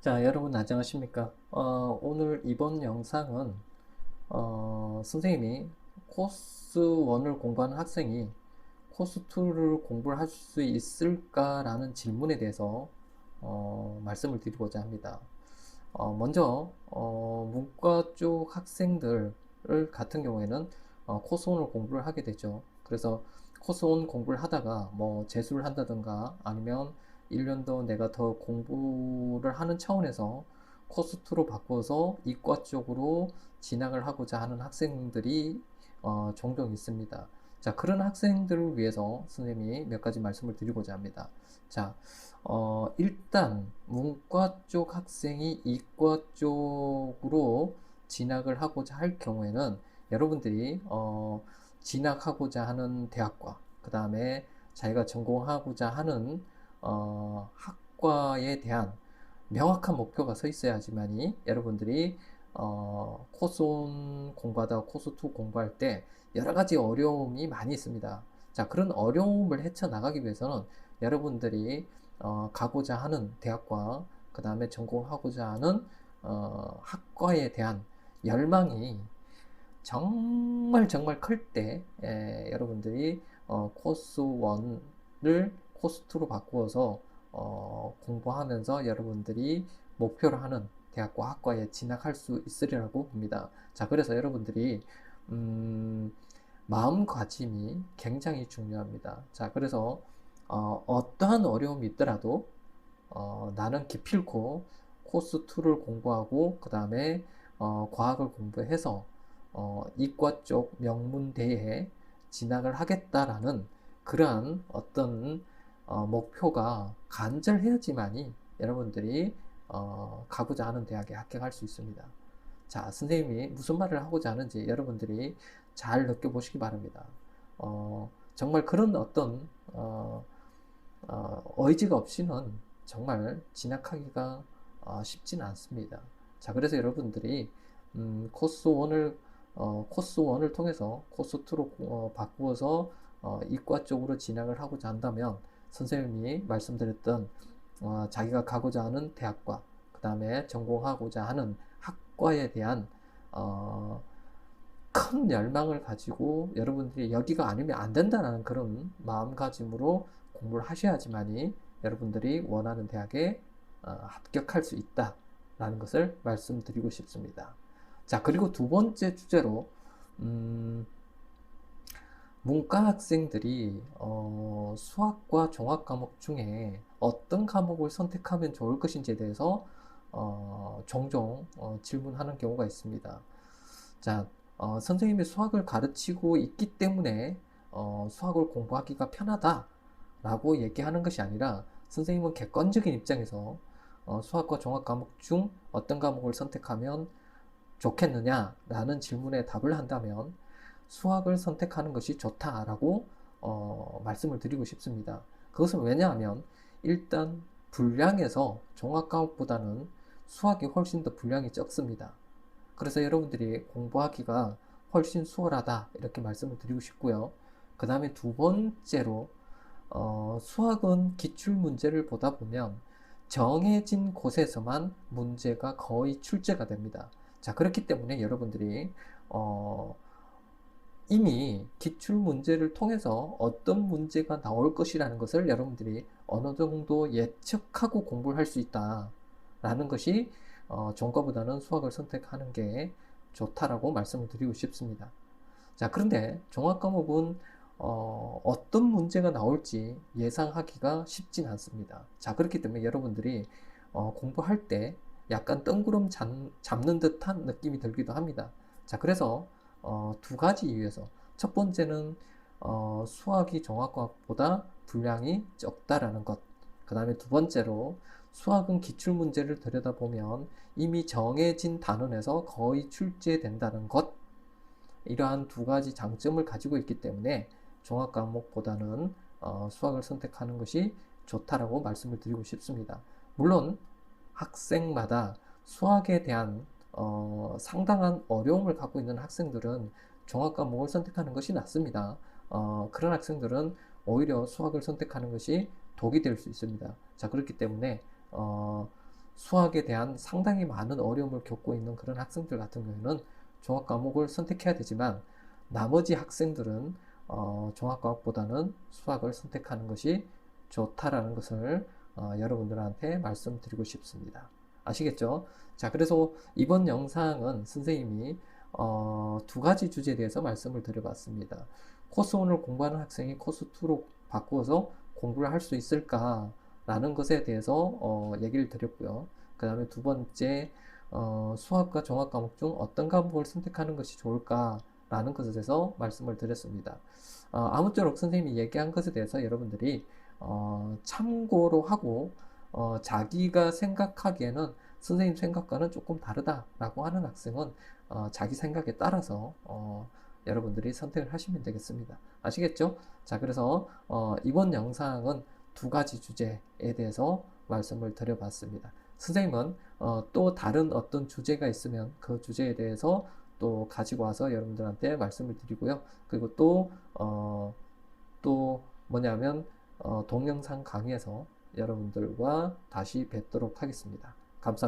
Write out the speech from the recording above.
자, 여러분 안녕하십니까? 오늘 이번 영상은 선생님이 코스 1을 공부하는 학생이 코스 2를 공부를 할 수 있을까라는 질문에 대해서 말씀을 드리고자 합니다. 먼저 문과 쪽 학생들 같은 경우에는 코스 1을 공부를 하게 되죠. 그래서 코스 1 공부를 하다가 뭐 재수를 한다든가 아니면 1년 더 내가 더 공부를 하는 차원에서 코스 2로 바꿔서 이과 쪽으로 진학을 하고자 하는 학생들이 종종 있습니다. 자, 그런 학생들을 위해서 선생님이 몇 가지 말씀을 드리고자 합니다. 자, 일단 문과 쪽 학생이 이과 쪽으로 진학을 하고자 할 경우에는 여러분들이 진학하고자 하는 대학과 그 다음에 자기가 전공하고자 하는 학과에 대한 명확한 목표가 서 있어야지만이 여러분들이 코스 1 공부하다가 코스 2 공부할 때 여러 가지 어려움이 많이 있습니다. 자, 그런 어려움을 헤쳐나가기 위해서는 여러분들이 가고자 하는 대학과 그 다음에 전공하고자 하는 학과에 대한 열망이 정말 정말 클 때 여러분들이 코스 1을 코스 2로 바꾸어서 공부하면서 여러분들이 목표로 하는 대학과 학과에 진학할 수 있으리라고 봅니다. 자, 그래서 여러분들이 마음가짐이 굉장히 중요합니다. 자, 그래서 어떠한 어려움이 있더라도 나는 기필코 코스 2를 공부하고 그 다음에 과학을 공부해서 이과 쪽 명문대에 진학을 하겠다라는 그러한 어떤 목표가 간절해야지만이 여러분들이 가고자 하는 대학에 합격할 수 있습니다. 자, 선생님이 무슨 말을 하고자 하는지 여러분들이 잘 느껴보시기 바랍니다. 정말 그런 어떤 의지가 없이는 정말 진학하기가 쉽지는 않습니다. 자, 그래서 여러분들이 코스 1을 통해서 코스 2로 바꾸어서 이과 쪽으로 진학을 하고자 한다면 선생님이 말씀드렸던 자기가 가고자 하는 대학과 그 다음에 전공하고자 하는 학과에 대한 큰 열망을 가지고 여러분들이 여기가 아니면 안 된다는 그런 마음가짐으로 공부를 하셔야지만이 여러분들이 원하는 대학에 합격할 수 있다라는 것을 말씀드리고 싶습니다. 자, 그리고 두 번째 주제로 문과 학생들이 수학과 종합 과목 중에 어떤 과목을 선택하면 좋을 것인지에 대해서 종종 질문하는 경우가 있습니다. 자, 선생님이 수학을 가르치고 있기 때문에 수학을 공부하기가 편하다라고 얘기하는 것이 아니라 선생님은 객관적인 입장에서 수학과 종합 과목 중 어떤 과목을 선택하면 좋겠느냐라는 질문에 답을 한다면 수학을 선택하는 것이 좋다라고 말씀을 드리고 싶습니다. 그것은 왜냐하면 일단 분량에서 종합 과목보다는 수학이 훨씬 더 분량이 적습니다. 그래서 여러분들이 공부하기가 훨씬 수월하다 이렇게 말씀을 드리고 싶고요. 그 다음에 두 번째로 수학은 기출문제를 보다 보면 정해진 곳에서만 문제가 거의 출제가 됩니다. 자, 그렇기 때문에 여러분들이 이미 기출문제를 통해서 어떤 문제가 나올 것이라는 것을 여러분들이 어느 정도 예측하고 공부를 할 수 있다라는 것이 종가보다는 수학을 선택하는 게 좋다라고 말씀을 드리고 싶습니다. 자, 그런데 종합과목은 어떤 문제가 나올지 예상하기가 쉽진 않습니다. 자, 그렇기 때문에 여러분들이 공부할 때 약간 뜬구름 잡는 듯한 느낌이 들기도 합니다. 자, 그래서 두 가지 이유에서 첫 번째는 수학이 종합과목보다 분량이 적다라는 것. 그 다음에 두 번째로 수학은 기출문제를 들여다보면 이미 정해진 단원에서 거의 출제된다는 것. 이러한 두 가지 장점을 가지고 있기 때문에 종합과목보다는 수학을 선택하는 것이 좋다라고 말씀을 드리고 싶습니다. 물론 학생마다 수학에 대한 상당한 어려움을 갖고 있는 학생들은 종합과목을 선택하는 것이 낫습니다. 그런 학생들은 오히려 수학을 선택하는 것이 독이 될 수 있습니다. 자, 그렇기 때문에 수학에 대한 상당히 많은 어려움을 겪고 있는 그런 학생들 같은 경우에는 종합 과목을 선택해야 되지만, 나머지 학생들은 종합과목보다는 수학을 선택하는 것이 좋다라는 것을 여러분들한테 말씀드리고 싶습니다. 아시겠죠? 자, 그래서 이번 영상은 선생님이 두 가지 주제에 대해서 말씀을 드려봤습니다. 코스 1을 공부하는 학생이 코스 2로 바꾸어서 공부를 할 수 있을까? 라는 것에 대해서 얘기를 드렸고요. 그 다음에 두 번째, 수학과 종합 과목 중 어떤 과목을 선택하는 것이 좋을까? 라는 것에 대해서 말씀을 드렸습니다. 아무쪼록 선생님이 얘기한 것에 대해서 여러분들이 참고로 하고, 자기가 생각하기에는 선생님 생각과는 조금 다르다라고 하는 학생은 자기 생각에 따라서 여러분들이 선택을 하시면 되겠습니다. 아시겠죠? 자, 그래서 이번 영상은 두 가지 주제에 대해서 말씀을 드려봤습니다. 선생님은 또 다른 어떤 주제가 있으면 그 주제에 대해서 또 가지고 와서 여러분들한테 말씀을 드리고요. 그리고 또 뭐냐면 동영상 강의에서 여러분들과 다시 뵙도록 하겠습니다. 감사합니다.